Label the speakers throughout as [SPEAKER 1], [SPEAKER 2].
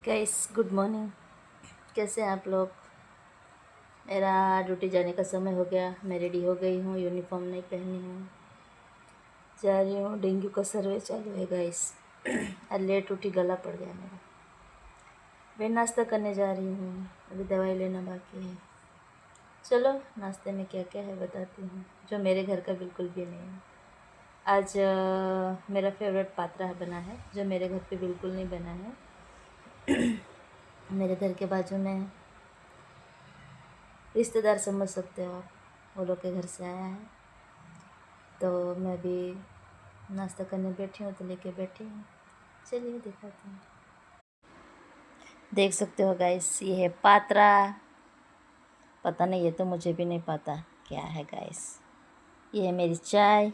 [SPEAKER 1] Guys good morning. कैसे हैं आप लोग। मेरा ड्यूटी जाने का समय हो गया। मैं रेडी हो गई हूँ, यूनिफॉर्म नहीं पहनी हूँ, जा रही हूँ। डेंगू का सर्वे चालू है गाइस। आज लेट उठी, गला पड़ गया मेरा। मैं नाश्ता करने जा रही हूँ, अभी दवाई लेना बाकी है। चलो नाश्ते में क्या क्या है बताती हूँ, जो मेरे घर का बिल्कुल भी नहीं है। आज मेरा फेवरेट पात्रा बना है, जो मेरे घर पे बिल्कुल नहीं बना है। मेरे घर के बाजू में रिश्तेदार समझ सकते हो आप, वो लोग के घर से आया है, तो मैं भी नाश्ता करने बैठी हूँ, तो लेके बैठी हूँ। चलिए दिखाती हूँ। देख सकते हो गाइस, ये है पात्रा। पता नहीं, ये तो मुझे भी नहीं पता क्या है गाइस। ये है मेरी चाय,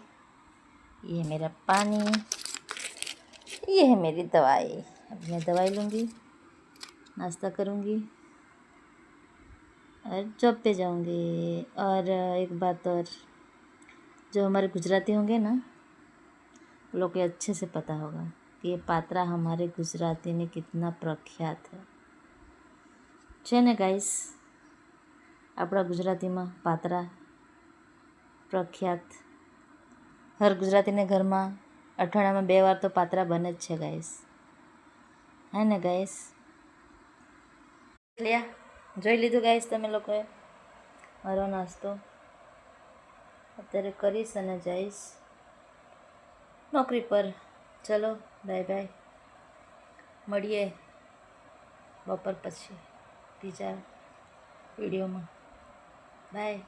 [SPEAKER 1] ये है मेरा पानी, ये है मेरी दवाई। अब मैं दवाई लूँगी, नाश्ता करूँगी और जॉब पे जाऊँगी। और एक बात और, जो हमारे गुजराती होंगे ना, लोग को अच्छे से पता होगा कि ये पात्रा हमारे गुजराती में कितना प्रख्यात है। છે ને ગાઈસ, આપણા ગુજરાતીમાં પાત્રા પ્રખ્યાત। હર ગુજરાતીને ઘરમાં અઠવાડિયામાં 2 વાર તો પાત્રા બને જ છે ગાઈસ, હે ને ગાઈસ। જોઈ લીધું ગાઈસ તમે લોકોએ મારો નાસ્તો। અત્યારે કરીશ અને જઈશ નોકરી પર। ચલો બાય બાય, મળીએ બપોર પછી બીજા વિડીયોમાં। બાય।